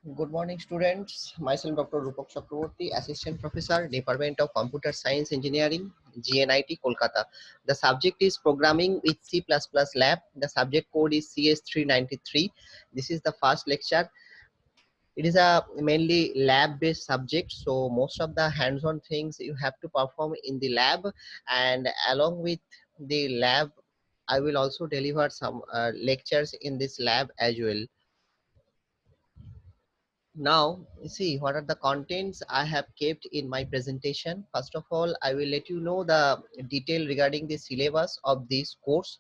Good morning, students. Myself, Dr. Rupak Chakraborty, Assistant Professor, Department of Computer Science Engineering, GNIT, Kolkata. The subject is Programming with C++ Lab. The subject code is CS393. This is the first lecture. It is a mainly lab-based subject, so most of the hands-on things you have to perform in the lab, and along with the lab, I will also deliver some lectures in this lab as well. Now, see what are the contents I have kept in my presentation. First of all, I will let you know the detail regarding the syllabus of this course.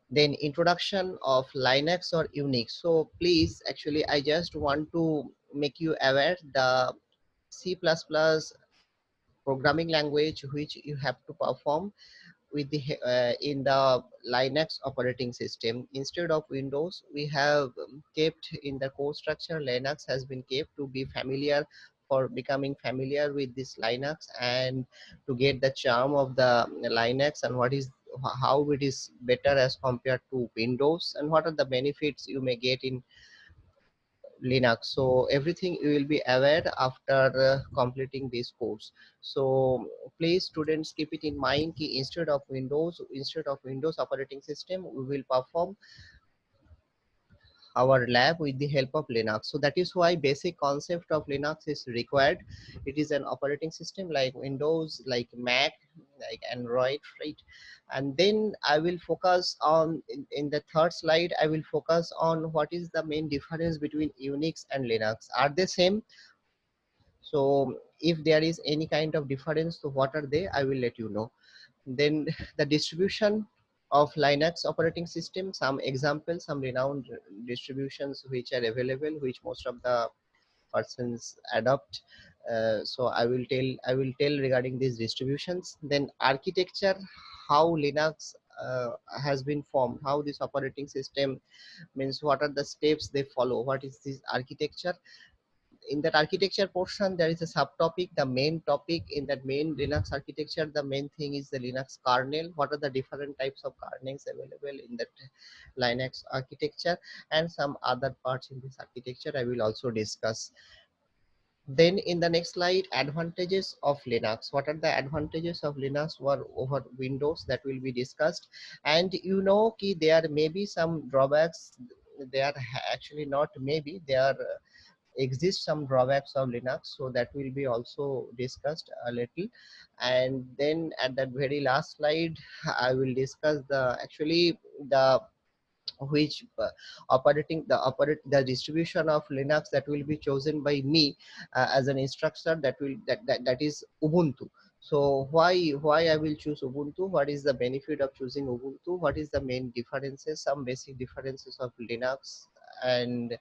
Then introduction of Linux or Unix. So please, actually, I just want to make you aware the C++ programming language which you have to perform with the in the Linux operating system. Instead of Windows, we have kept in the core structure Linux has been kept to be familiar, for becoming familiar with this Linux and to get the charm of the Linux and what is how it is better as compared to Windows, and what are the benefits you may get in Linux. So everything you will be aware after completing this course. So please students keep it in mind ki instead of Windows operating system, we will perform our lab with the help of Linux. So that is why basic concept of Linux is required. It is an operating system like Windows, like Mac, like Android, right? And then I will focus on in the third slide, I will focus on what is the main difference between Unix and Linux. Are they same? So if there is any kind of difference, so what are they? I will let you know. Then the distribution of Linux operating system, some examples, some renowned distributions which are available, which most of the persons adopt. So I will tell regarding these distributions. Then architecture, how Linux has been formed, how this operating system means, what are the steps they follow, what is this architecture. In that architecture portion, there is a subtopic. The main topic in that main Linux architecture, the main thing is the Linux kernel. What are the different types of kernels available in that Linux architecture, and some other parts in this architecture I will also discuss. Then in the next slide, advantages of Linux. What are the advantages of Linux over Windows, that will be discussed. And you know ki there may be some drawbacks. They are actually not maybe, they are exist some drawbacks of Linux, so that will be also discussed a little. And then at that very last slide, I will discuss the actually the which the distribution of Linux that will be chosen by me as an instructor, that is Ubuntu. So why I will choose Ubuntu, what is the benefit of choosing Ubuntu, what is the main differences, some basic differences of Linux and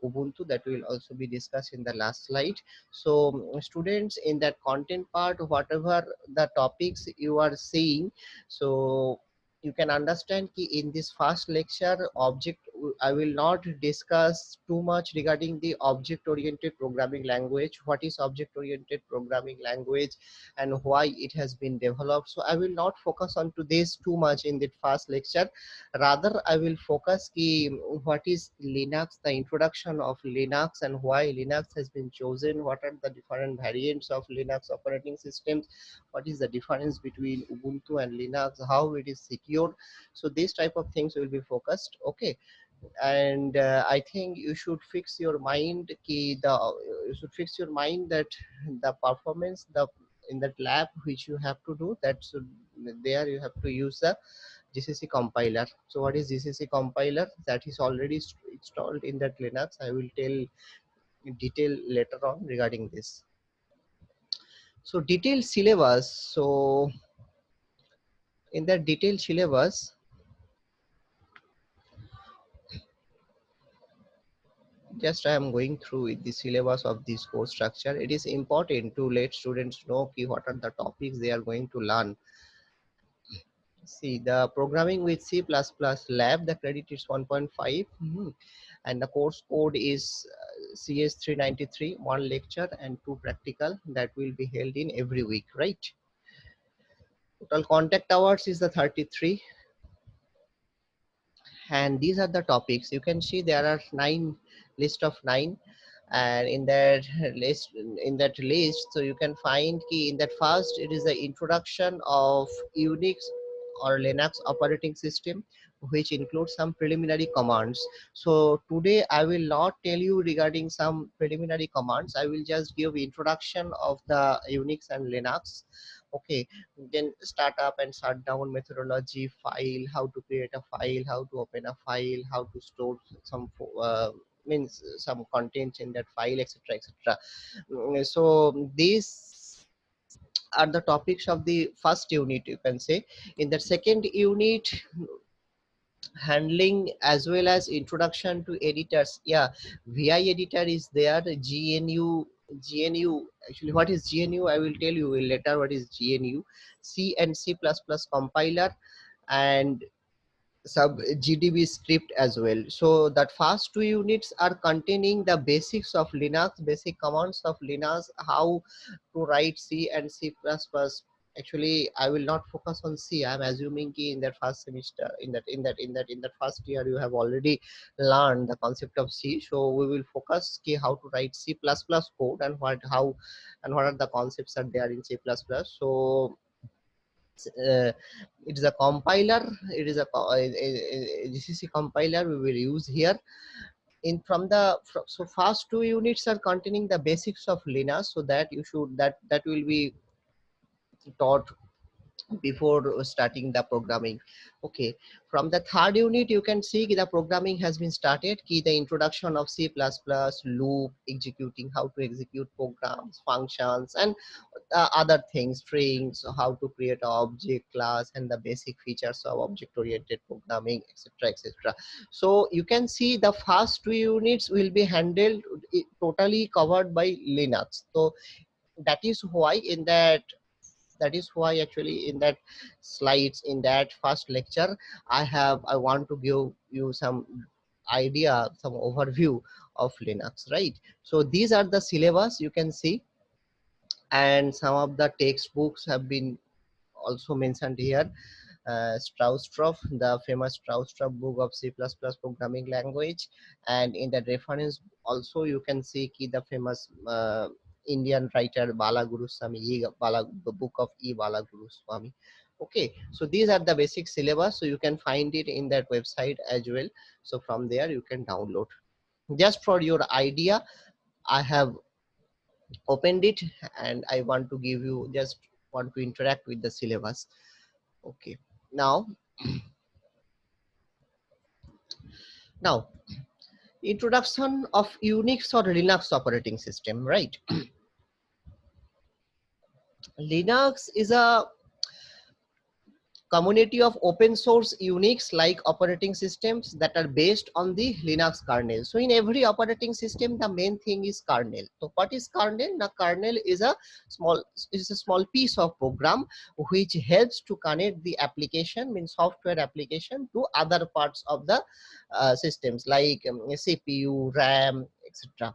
Ubuntu, that will also be discussed in the last slide. So students, in that content part, whatever the topics you are seeing, so you can understand ki in this first lecture object, I will not discuss too much regarding the object oriented programming language, what is object oriented programming language and why it has been developed. So I will not focus on to this too much in that first lecture. Rather I will focus ki what is Linux, the introduction of Linux and why Linux has been chosen, what are the different variants of Linux operating systems, what is the difference between Ubuntu and Linux, how it is secured. So these type of things will be focused. Okay. And I think you should fix your mind ki the you should fix your mind that the performance, the in that lab which you have to do, that should, there you have to use the GCC compiler. So what is GCC compiler? That is already installed in that Linux. I will tell in detail later on regarding this. So detailed syllabus. So in that detailed syllabus, just I am going through with the syllabus of this course structure. It is important to let students know ki what are the topics they are going to learn. See, the programming with C++ lab, the credit is 1.5. And the course code is CS393, one lecture and two practical that will be held in every week, right? Total contact hours is the 33. and these are the topics. You can see there are list of 9, and in that list, so you can find key in that first, it is the introduction of Unix or Linux operating system, which includes some preliminary commands. So today I will not tell you regarding some preliminary commands, I will just give introduction of the Unix and Linux. Okay, then startup and shutdown methodology, file, how to create a file, how to open a file, how to store some means some contents in that file, etc, etc. So these are the topics of the first unit, you can say. In the second unit, handling as well as introduction to editors. Yeah, vi editor is there, gnu. Actually, what is gnu I will tell you later. What is gnu? C and C++ compiler, and sub GDB script as well. So that first two units are containing the basics of Linux, basic commands of Linux, how to write C and C++. Actually, I will not focus on C. I'm assuming ki in that first semester, in that first year, you have already learned the concept of C. So we will focus ki how to write C++ code, and what are the concepts are there in C++. So uh, it is a compiler, it is a GCC compiler we will use here. So first two units are containing the basics of Linux, so that you should that will be taught before starting the programming. Okay, from the third unit you can see the programming has been started. Key the introduction of C++, loop, executing, how to execute programs, functions, and other things, strings, how to create an object class, and the basic features of object oriented programming, etc, etc. So you can see the first two units will be handled totally covered by Linux. So that is why in that is why actually in that slides, in that first lecture, I want to give you some idea, some overview of Linux, right? So these are the syllabus you can see, and some of the textbooks have been also mentioned here. Strauss-Truff, the famous Strauss-Truff book of C++ programming language, and in the reference also you can see ki the famous Indian writer Bala Guru Swami, the book of E. Bala Guru Swami. Okay, so these are the basic syllabus, so you can find it in that website as well. So from there you can download. Just for your idea, I have opened it, and I want to give you, just want to interact with the syllabus. Okay, now now introduction of Unix or Linux operating system, right? Linux is a community of open source Unix like operating systems that are based on the Linux kernel. So in every operating system, the main thing is kernel. So what is kernel? Now kernel small is a small piece of program which helps to connect the application, means software application, to other parts of the systems like CPU, RAM, etc,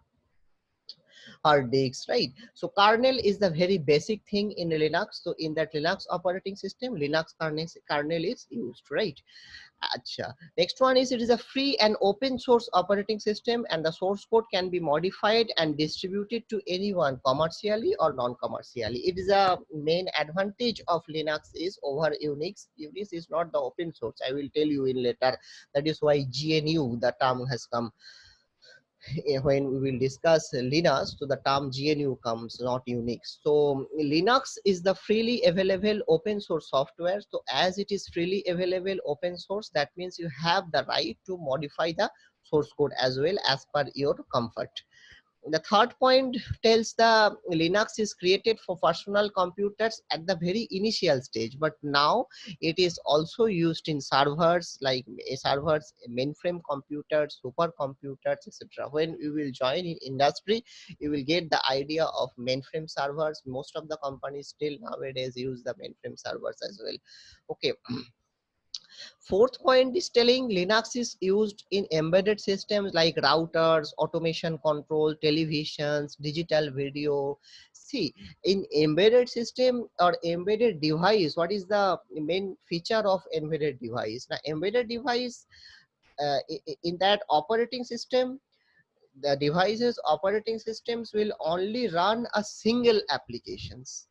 hard disks, right? So kernel is the very basic thing in Linux. So in that Linux operating system, Linux kernel is used, right? Acha. Next one is, it is a free and open source operating system, and the source code can be modified and distributed to anyone commercially or non-commercially. It is a main advantage of Linux is over Unix. Unix is not the open source. I will tell you in later. That is why GNU, the term has come. When we will discuss Linux, so the term GNU comes, not Unix. So Linux is the freely available open source software. So as it is freely available open source, that means you have the right to modify the source code as well as per your comfort. The third point tells the Linux is created for personal computers at the very initial stage, but now it is also used in servers like servers, mainframe computers, supercomputers, etc. When you will join in industry, you will get the idea of mainframe servers. Most of the companies still nowadays use the mainframe servers as well. Okay, fourth point is telling Linux is used in embedded systems like routers, automation control, televisions, digital video. See, in embedded system or embedded device, what is the main feature of embedded device? Now, embedded device in that operating system, the devices operating systems will only run a single applications,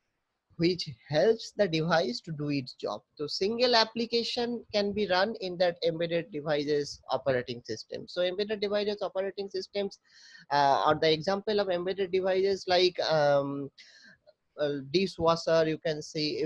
which helps the device to do its job. So single application can be run in that embedded devices operating system. So embedded devices operating systems are the example of embedded devices like dishwasher, you can say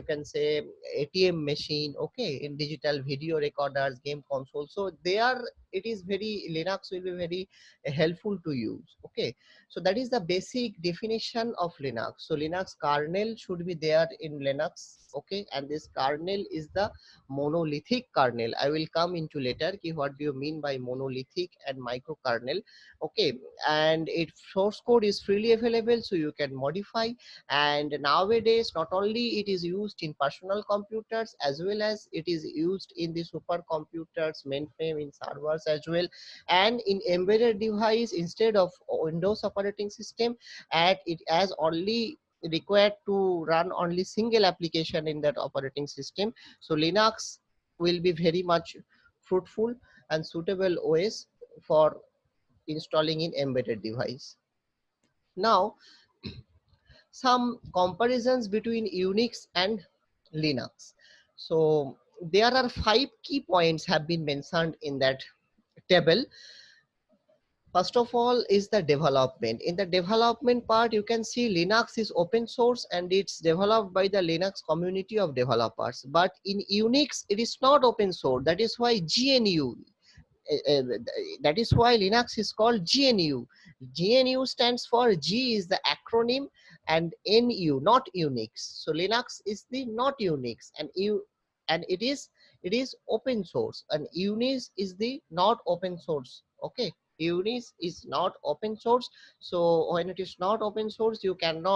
ATM machine, okay, in digital video recorders, game console. So they are, it is very, Linux will be very helpful to use, okay. So that is the basic definition of Linux. So Linux kernel should be there in Linux, okay, and this kernel is the monolithic kernel. I will come into later ki what do you mean by monolithic and microkernel, okay. And its source code is freely available, so you can modify. And nowadays not only it is used in personal computers, as well as it is used in the supercomputers, mainframe, in servers as well, and in embedded device instead of Windows operating system, and it as only required to run only single application in that operating system. So Linux will be very much fruitful and suitable OS for installing in embedded device. Now some comparisons between Unix and Linux. So there are 5 key points have been mentioned in that table. First of all is the development. In the development part, you can see Linux is open source and it's developed by the Linux community of developers. But in Unix, it is not open source. That is why GNU, that is why Linux is called GNU. GNU stands for G is the acronym and NU, not Unix. So Linux is the not Unix, and and it is open source, and Unix is the not open source. Okay, Unix is not open source. So when it is not open source, you cannot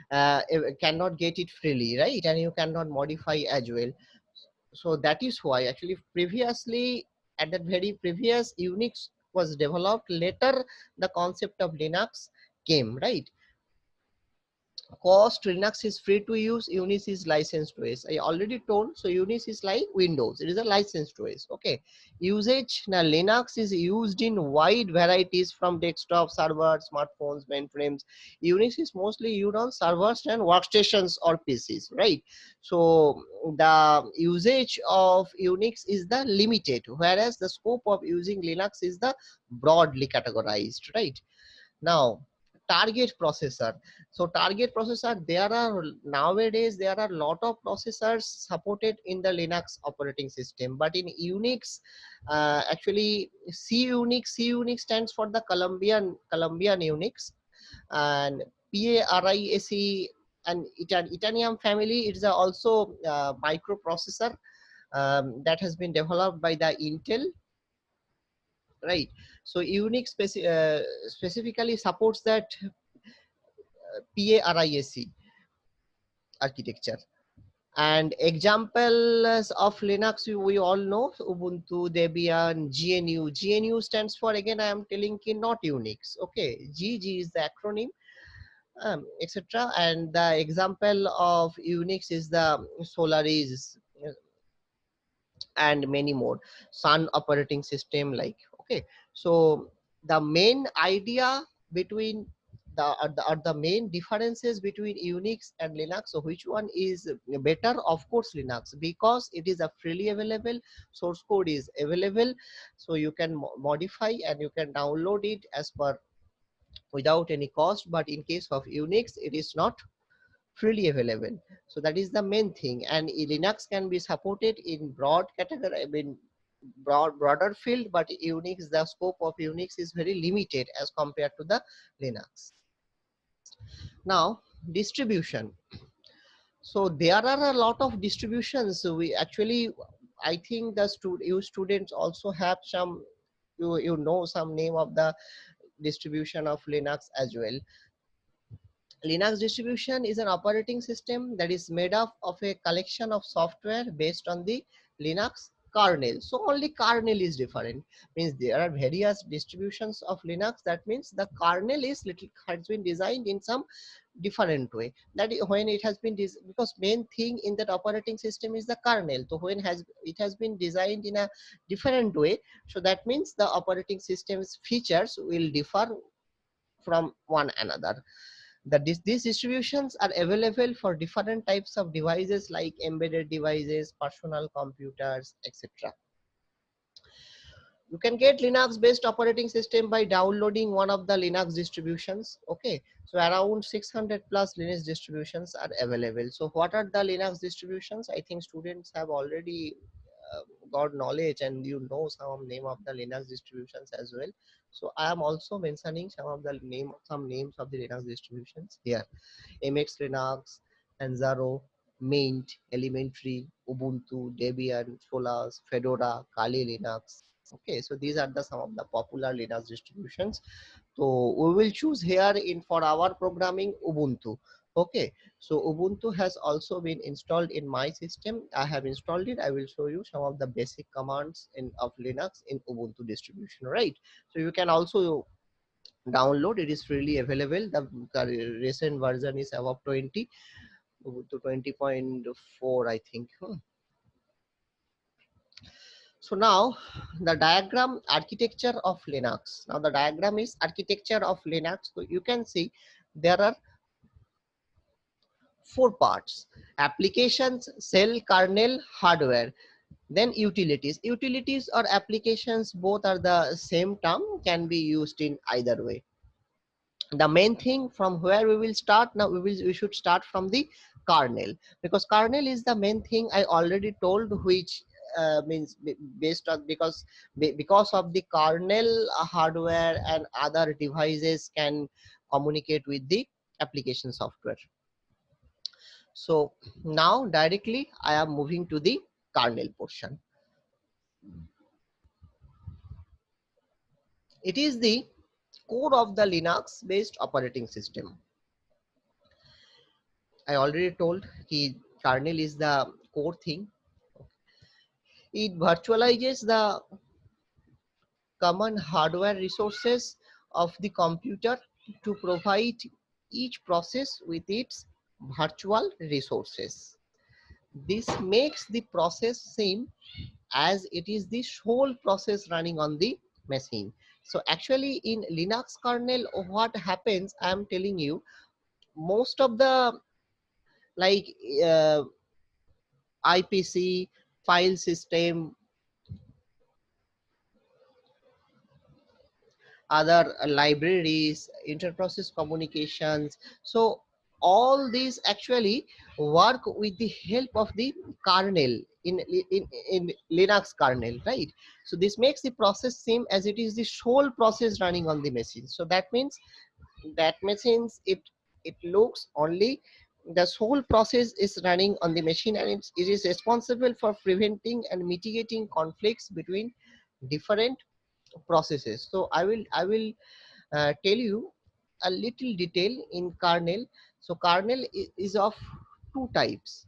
get it freely, right? And you cannot modify as well. So that is why actually previously, at that very previous, Unix was developed. Later the concept of Linux came, right? Cost, Linux is free to use, Unix is licensed OS. I already told. So Unix is like Windows, it is a licensed OS, okay. Usage, now Linux is used in wide varieties from desktop, servers, smartphones, mainframes. Unix is mostly used on servers and workstations or PCs, right? So the usage of Unix is the limited, whereas the scope of using Linux is the broadly categorized, right? Now target processor. So target processor, there are nowadays there are a lot of processors supported in the Linux operating system, but in Unix, actually C Unix stands for the Colombian Unix, and PARIAC and Itanium family. It is also microprocessor that has been developed by the Intel, right? So Unix specifically supports that PARIAC architecture. And examples of Linux we all know: Ubuntu, Debian, GNU. GNU stands for, again I am telling you, not Unix. Okay, G is the acronym, etc. And the example of Unix is the Solaris and many more. Sun operating system, like, okay. So the main idea between the main differences between Unix and Linux. So which one is better? Of course Linux, because it is a freely available, source code is available, so you can modify and you can download it as per without any cost. But in case of Unix, it is not freely available. So that is the main thing. And Linux can be supported in broad category, I mean broader field, but Unix, the scope of Unix is very limited as compared to the Linux. Now distribution. So there are a lot of distributions. So we actually, I think the you students also have some, you know some name of the distribution of Linux as well. Linux distribution is an operating system that is made up of a collection of software based on the Linux kernel. So only kernel is different. Means there are various distributions of Linux. That means the kernel is little has been designed in some different way. That when it has been because main thing in that operating system is the kernel. So when it has been designed in a different way, so that means the operating system's features will differ from one another. These distributions are available for different types of devices like embedded devices, personal computers, etc. You can get Linux based operating system by downloading one of the Linux distributions. Okay, so around 600 plus Linux distributions are available. So what are the Linux distributions? I think students have already got knowledge, and you know some name of the Linux distributions as well. So I am also mentioning some names of the Linux distributions here: MX Linux, Manjaro, Mint, Elementary, Ubuntu, Debian, Solus, Fedora, Kali Linux. Okay, so these are the some of the popular Linux distributions. So we will choose here in for our programming Ubuntu. Okay, so Ubuntu has also been installed in my system. I have installed it. I will show you some of the basic commands in of Linux in Ubuntu distribution, right? So you can also download. It is freely available. The recent version is above 20 to 20.4, I think. So now the diagram architecture of Linux. Now the diagram is architecture of Linux. So you can see there are four parts: applications, cell, kernel, hardware. Then utilities. Utilities or applications, both are the same term, can be used in either way. The main thing from where we will start now, we should start from the kernel, because kernel is the main thing I already told, which means based on because of the kernel, hardware and other devices can communicate with the application software. So now directly I am moving to the kernel portion. It is the core of the Linux based operating system. I already told the kernel is the core thing. It virtualizes the common hardware resources of the computer to provide each process with its virtual resources. This makes the process seem as it is the whole process running on the machine. So actually in Linux kernel, what happens, I am telling you, most of the like uh, IPC, file system, other libraries, interprocess communications. So all these actually work with the help of the kernel in Linux kernel, right? So this makes the process seem as it is the sole process running on the machine. So that means that machines, it looks only the whole process is running on the machine, and it is responsible for preventing and mitigating conflicts between different processes. So I will tell you a little detail in kernel. So kernel is of two types: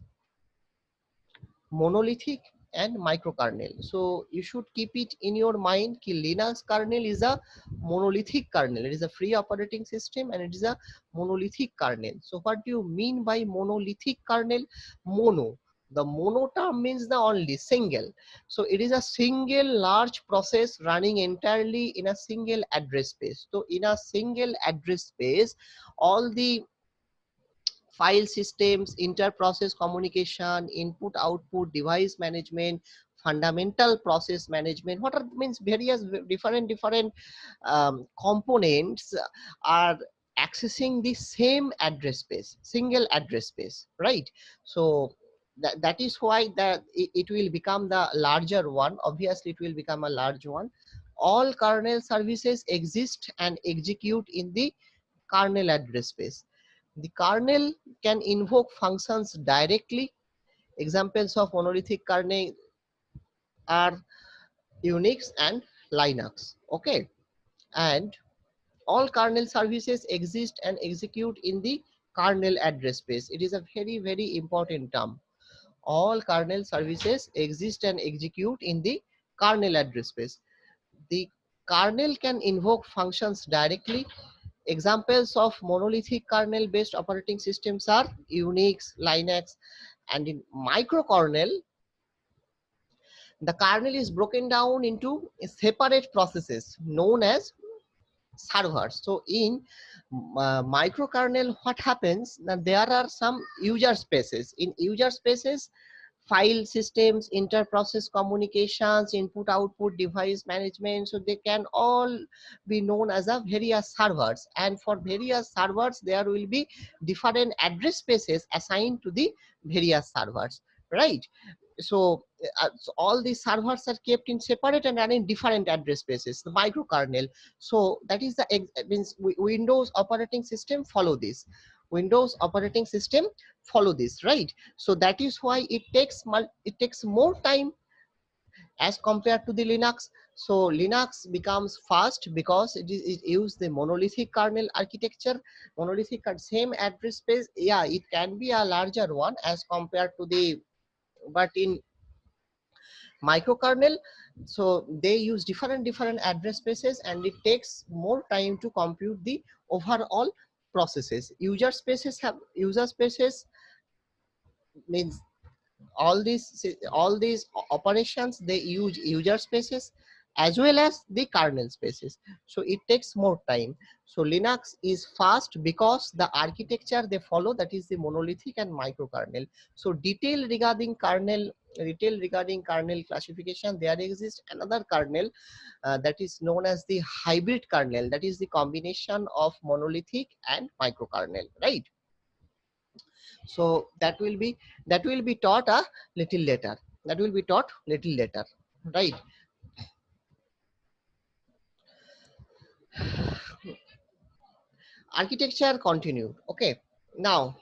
monolithic and microkernel. So you should keep it in your mind ki Linux kernel is a monolithic kernel. It is a free operating system and it is a monolithic kernel. So what do you mean by monolithic kernel? Mono, the mono term means the only, single. So it is a single large process running entirely in a single address space. So in a single address space, all the file systems, inter-process communication, input output, device management, fundamental process management, what are means various different components are accessing the same address space, single address space, right? So that is why it will become the larger one. Obviously it will become a large one. All kernel services exist and execute in the kernel address space. The kernel can invoke functions directly. Examples of monolithic kernel are Unix and Linux. Okay, and all kernel services exist and execute in the kernel address space. It is a very important term. All kernel services exist and execute in the kernel address space. The kernel can invoke functions directly. Examples of monolithic kernel based operating systems are Unix, Linux, and in microkernel, the kernel is broken down into separate processes known as servers. So in microkernel, what happens that there are some user spaces. In user spaces, file systems, inter-process communications, input output device management, so they can all be known as a various servers, and for various servers there will be different address spaces assigned to the various servers, right? So all these servers are kept in separate and running different address spaces, the microkernel. So that is the means Windows operating system follow this. Windows operating system follow this, right? So that is why it takes more time as compared to the Linux. So Linux becomes fast because it use the monolithic kernel architecture. Monolithic same address space, yeah, it can be a larger one as compared to the, but in microkernel, so they use different address spaces and it takes more time to compute the overall processes. User spaces means all these operations, they use user spaces as well as the kernel spaces, so it takes more time. So Linux is fast because the architecture they follow, that is the monolithic and microkernel. So detail regarding kernel classification, there exists another kernel that is known as the hybrid kernel, that is the combination of monolithic and microkernel, right? So that will be taught a little later, that will be taught little later, right? Architecture continued. Okay, now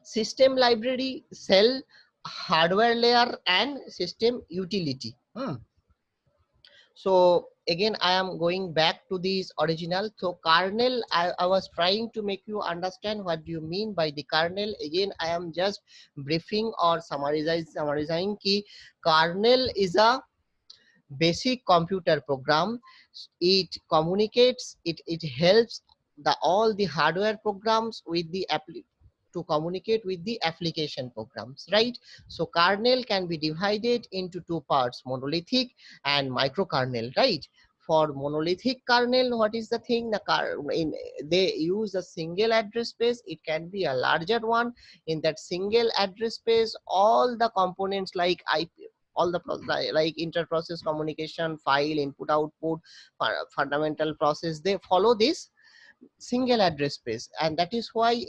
system library, cell, hardware layer, and system utility. So again I am going back to this original. So kernel, I was trying to make you understand what do you mean by the kernel. Again I am just briefing or summarizing ki kernel is a basic computer program. It communicates, it helps the all the hardware programs with the to communicate with the application programs, right? So kernel can be divided into two parts, monolithic and microkernel, right? For monolithic kernel, what is the thing, they use a single address space. It can be a larger one. In that single address space, all the components like all the like inter-process communication, file, input output, fundamental process, they follow this single address space, and that is why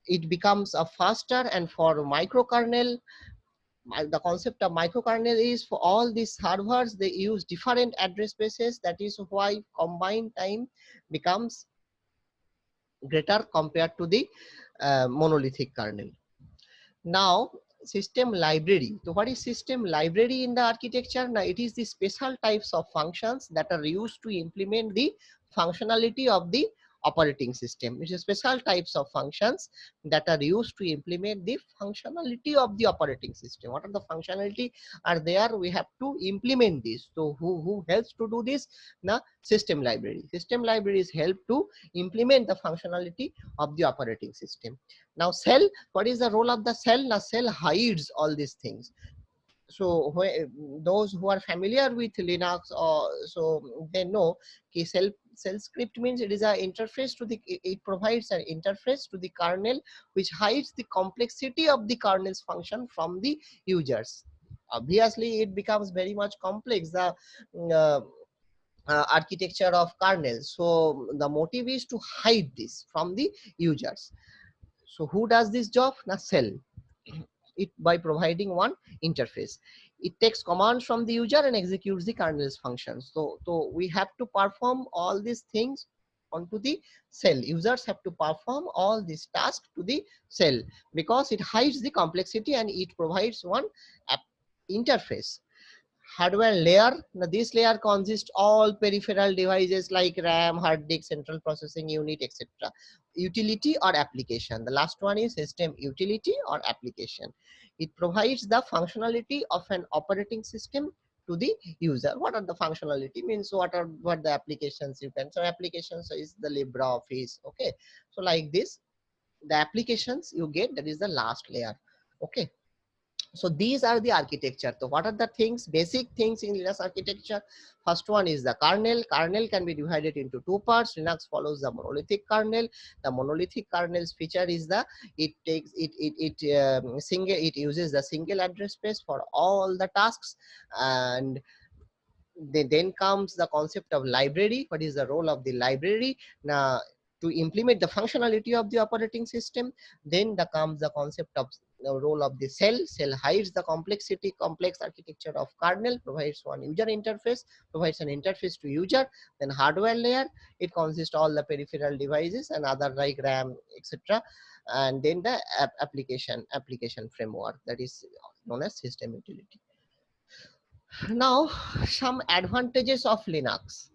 it becomes a faster. And for microkernel, the concept of microkernel is for all these servers they use different address spaces, that is why combined time becomes greater compared to the monolithic kernel. Now system library. So what is system library in the architecture? Now it is the special types of functions that are used to implement the functionality of the operating system. It is special types of functions that are used to implement the functionality of the operating system. What are the functionality are there? We have to implement this. So who helps to do this? Now system library. System libraries help to implement the functionality of the operating system. Now cell, what is the role of the cell? Now cell hides all these things. So those who are familiar with Linux, or so they know cell script means it is an interface to the, it provides an interface to the kernel which hides the complexity of the kernel's function from the users. Obviously it becomes very much complex, the uh, architecture of kernel. So the motive is to hide this from the users. So who does this job? Now cell, it by providing one interface. It takes commands from the user and executes the kernel's functions. So we have to perform all these things onto the cell. Users have to perform all these tasks to the cell because it hides the complexity and it provides one app interface. hardware layer. Now this layer consists all peripheral devices like RAM, hard disk, central processing unit, etc. Utility or application. The last one is system utility or application. It provides the functionality of an operating system to the user. What are the functionality? Means what the applications you can. So applications is the LibreOffice. Okay, so like this, the applications you get, that is the last layer. Okay, so these are the architecture. So what are the things, basic things in Linux architecture? First one is the kernel. Kernel can be divided into two parts. Linux follows the monolithic kernel. The monolithic kernel's feature is the it uses the single address space for all the tasks. And then comes the concept of library. What is the role of the library? Now, to implement the functionality of the operating system. Then comes the concept of the role of the cell. Cell hides the complex architecture of kernel, provides one user interface, provides an interface to user. Then hardware layer, it consists all the peripheral devices and other like RAM, etc. And then the application framework, that is known as system utility. Now, some advantages of Linux.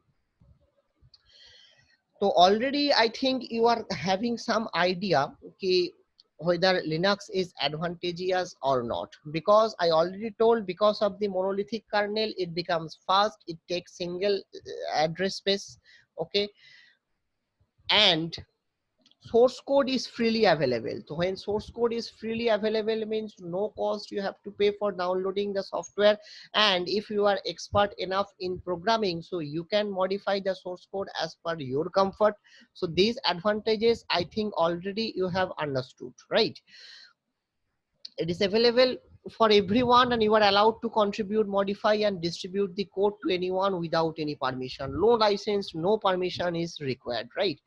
So already I think you are having some idea okay, whether Linux is advantageous or not, because I already told, because of the monolithic kernel, it becomes fast, it takes single address space. Okay, and source code is freely available. So when source code is freely available means no cost you have to pay for downloading the software. And if you are expert enough in programming, so you can modify the source code as per your comfort. So these advantages I think already you have understood, right? It is available for everyone, and you are allowed to contribute, modify and distribute the code to anyone without any permission. No license, no permission is required, right?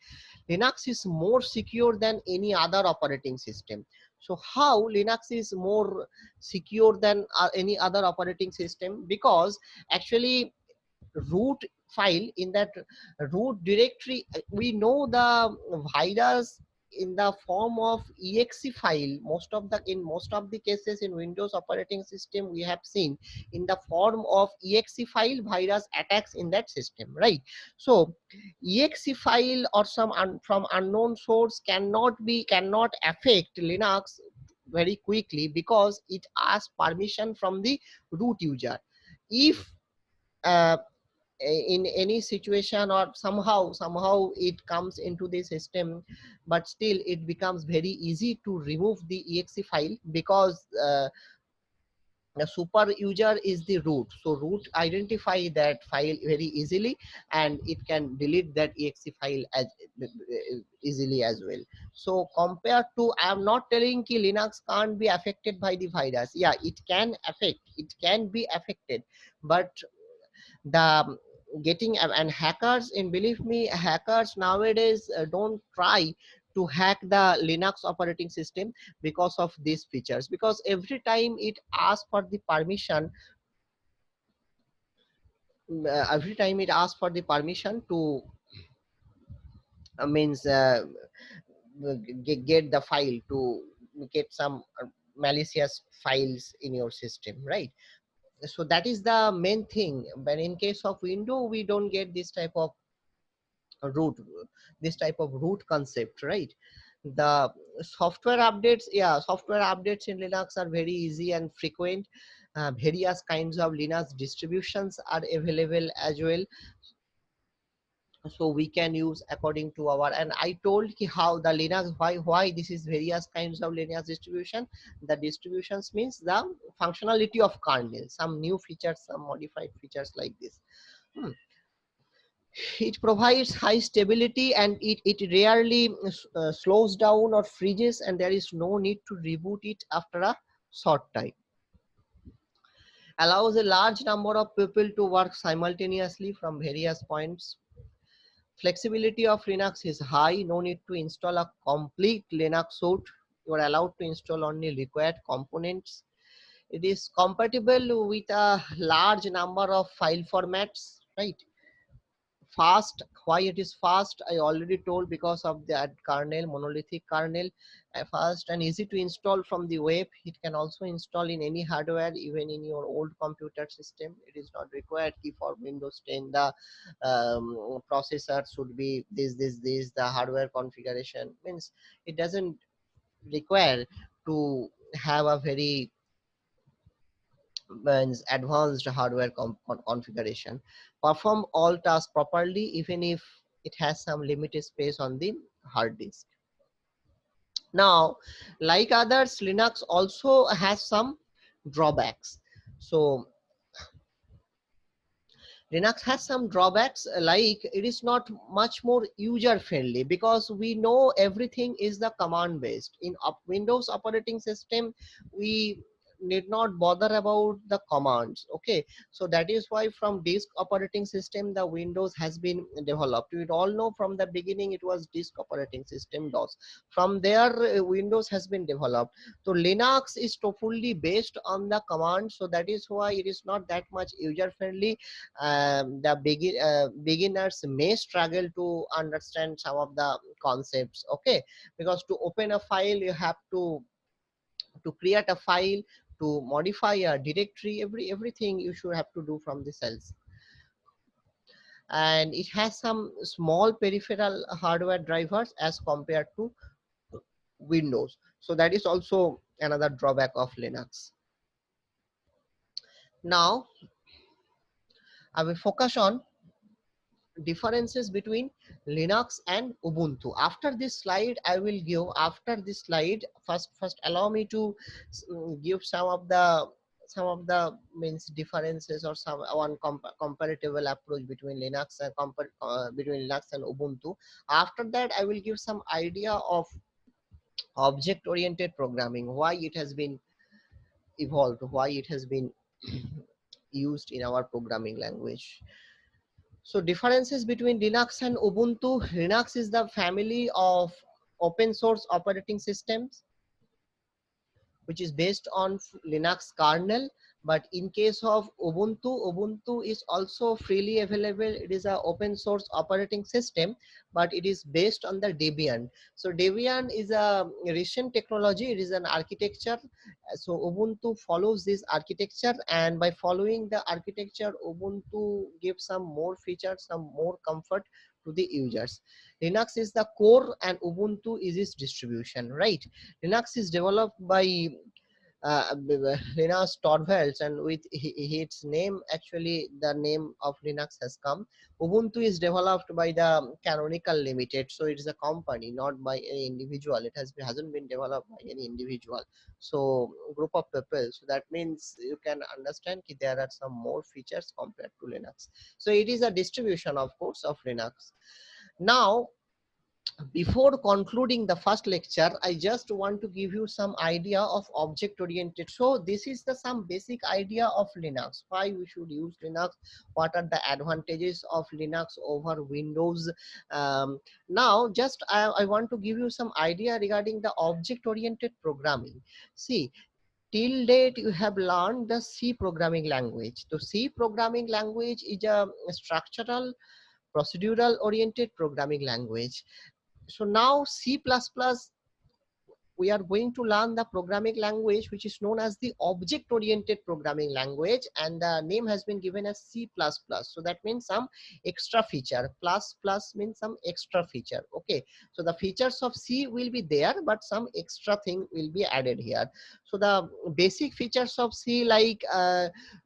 Linux is more secure than any other operating system. So how Linux is more secure than any other operating system? Because actually root file, in that root directory, we know the virus in the form of exe file. In most of the cases in Windows operating system, we have seen in the form of exe file virus attacks in that system, right? So exe file or from unknown source cannot affect Linux very quickly, because it asks permission from the root user. If uh, in any situation or somehow it comes into the system, but still it becomes very easy to remove the exe file, because the super user is the root. So root identify that file very easily, and it can delete that exe file as easily as well. So compared to, I am not telling ki Linux can't be affected by the virus. Yeah, it can be affected, but the getting and hackers, and believe me, hackers nowadays don't try to hack the Linux operating system because of these features, because every time it asks for the permission, to means get the file, to get some malicious files in your system, right? So that is the main thing. But in case of Windows, we don't get root this type of root concept, right? The software updates, yeah, software updates in Linux are very easy and frequent. Various kinds of Linux distributions are available as well, so we can use according to our. And I told ki how the Linux, why this is various kinds of Linux distribution. The distributions means the functionality of kernel, some new features, some modified features like this. It provides high stability, and it rarely slows down or freezes, and there is no need to reboot it after a short time. Allows a large number of people to work simultaneously from various points. Flexibility of Linux is high. No need to install a complete Linux suite. You are allowed to install only required components. It is compatible with a large number of file formats, right? Fast Why it is fast, I already told, because of that kernel, monolithic kernel, fast and easy to install from the web. It can also install in any hardware, even in your old computer system. It is not required for Windows 10 the processor should be this, the hardware configuration means it doesn't require to have a very advanced hardware configuration. Perform all tasks properly even if it has some limited space on the hard disk. Now, like others, Linux also has some drawbacks. So Linux has some drawbacks, like it is not much more user friendly, because we know everything is the command based. In Windows operating system, we need not bother about the commands. Okay, so that is why from disk operating system the Windows has been developed. We all know from the beginning it was disk operating system, DOS. From there Windows has been developed. So Linux is fully based on the command, so that is why it is not that much user friendly. The beginners may struggle to understand some of the concepts. Okay, because to open a file you have to create a file, to modify a directory, everything you should have to do from the cells. And it has some small peripheral hardware drivers as compared to Windows, so that is also another drawback of Linux. Now I will focus on differences between Linux and Ubuntu. After this slide, I will give, after this slide, first allow me to give some of the means differences, or some one comparable approach between Linux and between Linux and Ubuntu. After that, I will give some idea of object oriented programming, why it has been evolved, why it has been used in our programming language. So differences between Linux and Ubuntu. Linux is the family of open source operating systems which is based on Linux kernel. But in case of Ubuntu, Ubuntu is also freely available. It is an open source operating system, but it is based on the Debian. So Debian is a recent technology. It is an architecture. So Ubuntu follows this architecture, and by following the architecture, Ubuntu gives some more features, some more comfort to the users. Linux is the core and Ubuntu is its distribution, right? Linux is developed by Linus Torvalds, and with its name, actually the name of Linux has come. Ubuntu is developed by the Canonical Limited, so it is a company, not by any individual. It hasn't been developed by any individual. So group of people. So that means you can understand that there are some more features compared to Linux. So it is a distribution, of course, of Linux. Now, before concluding the first lecture, I just want to give you some idea of object oriented. So this is the some basic idea of Linux, why we should use Linux, what are the advantages of Linux over Windows. Now just I want to give you some idea regarding the object oriented programming. See, till date you have learned the C programming language. So C programming language is a structural procedural oriented programming language. So now C++, we are going to learn the programming language which is known as the object oriented programming language, and the name has been given as C++. So that means some extra feature, plus means some extra feature. Okay, so the features of C will be there, but some extra thing will be added here. So the basic features of C, like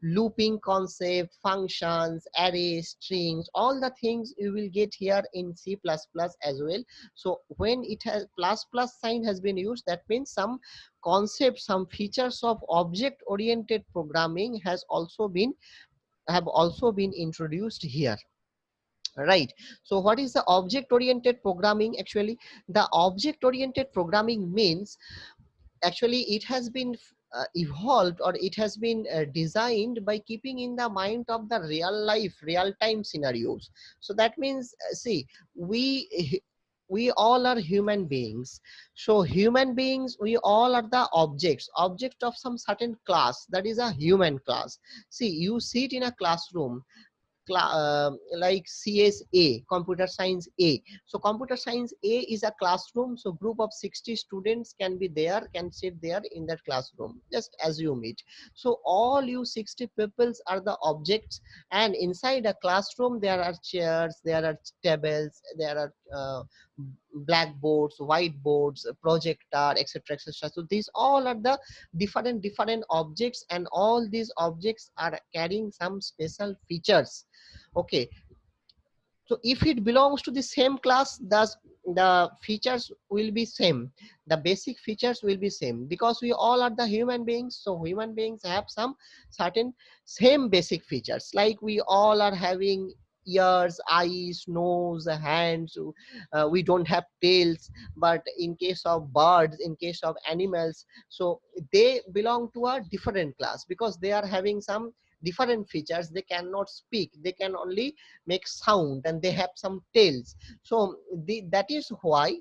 looping concept, functions, arrays, strings, all the things you will get here in C++ as well. So when it has plus sign has been used, that means some concepts, some features of object oriented programming have also been introduced here, right? So what is the object oriented programming? Actually, the object oriented programming means, actually it has been evolved, or it has been designed by keeping in the mind of the real life, real time scenarios. So that means see, we all are human beings. So human beings, we all are the object of some certain class, that is a human class. See, you sit in a classroom, like CSA, computer science A. So computer science A is a classroom. So group of 60 students can be there, can sit there in that classroom. Just assume it. So all you 60 peoples are the objects, and inside a classroom there are chairs, there are tables, there are blackboards, whiteboards, projector, etc., etc. So these all are the different objects, and all these objects are carrying some special features. Okay, so if it belongs to the same class, thus the features will be same, the basic features will be same, because we all are the human beings. So human beings have some certain same basic features, like we all are having ears, eyes, nose, hands. We don't have tails, but in case of birds, in case of animals, so they belong to a different class, because they are having some different features. They cannot speak, they can only make sound, and they have some tails. So that is why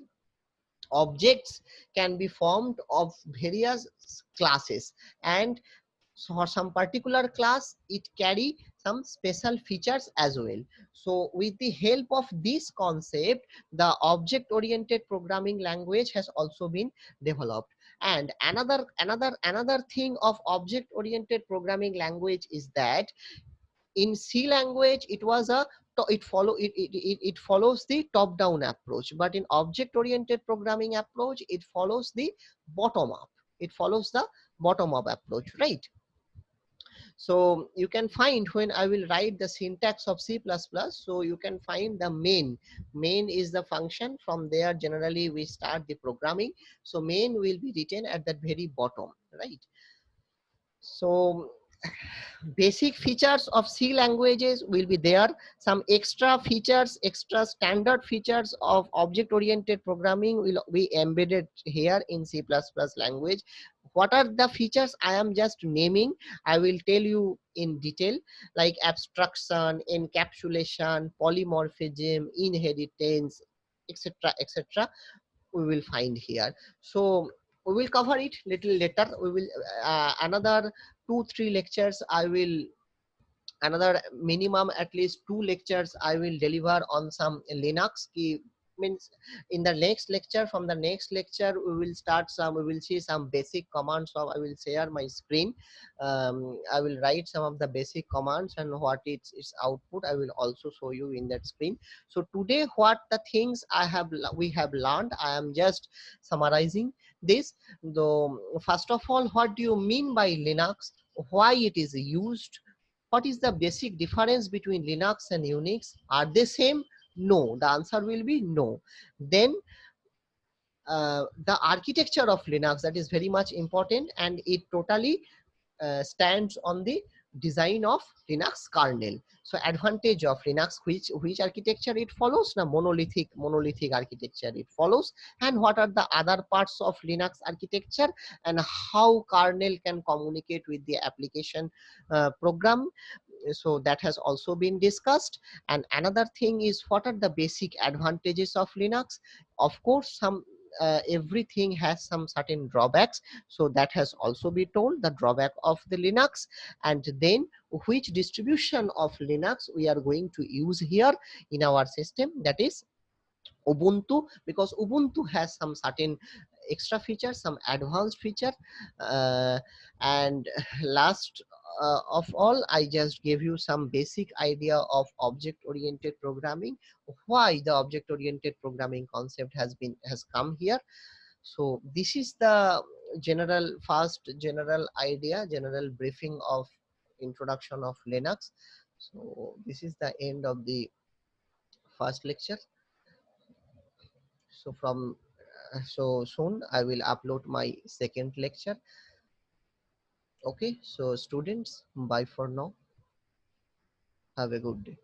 objects can be formed of various classes, and so for some particular class it carry some special features as well. So with the help of this concept, the object oriented programming language has also been developed. And another thing of object oriented programming language is that in C language it was a it follows the top down approach, but in object oriented programming approach it follows the bottom up, it follows the bottom up approach, right? So you can find, when I will write the syntax of C++, so you can find the main is the function. From there generally we start the programming, so main will be written at the very bottom, right? So basic features of C languages will be there. Some extra features, extra standard features of object oriented programming will be embedded here in C++ language. What are the features I am just naming? I will tell you in detail, like abstraction, encapsulation, polymorphism, inheritance, etc., etc. We will find here. So we will cover it little later. We will another 2-3 lectures I will, another minimum at least 2 lectures I will deliver on some Linux key. Means in the next lecture, from the next lecture we will start some, we will see some basic commands. So I will share my screen. I will write some of the basic commands, and what its output I will also show you in that screen. So today what the things we have learned, I am just summarizing this. Though first of all, what do you mean by Linux, why it is used, what is the basic difference between Linux and Unix? Are they same? No. The answer will be no. Then the architecture of Linux, that is very much important, and it totally stands on the design of Linux kernel. So advantage of Linux, which architecture it follows? Now monolithic architecture it follows. And what are the other parts of Linux architecture, and how kernel can communicate with the application program? So that has also been discussed. And another thing is, what are the basic advantages of Linux? Of course, some everything has some certain drawbacks, so that has also been told, the drawback of the Linux. And then which distribution of Linux we are going to use here in our system, that is Ubuntu, because Ubuntu has some certain extra features, some advanced feature. uh, and last of all, I just gave you some basic idea of object oriented programming, why the object oriented programming concept has come here. So this is the general idea, general briefing of introduction of Linux. So this is the end of the first lecture. So from so soon I will upload my second lecture. Okay, so students, bye for now. Have a good day.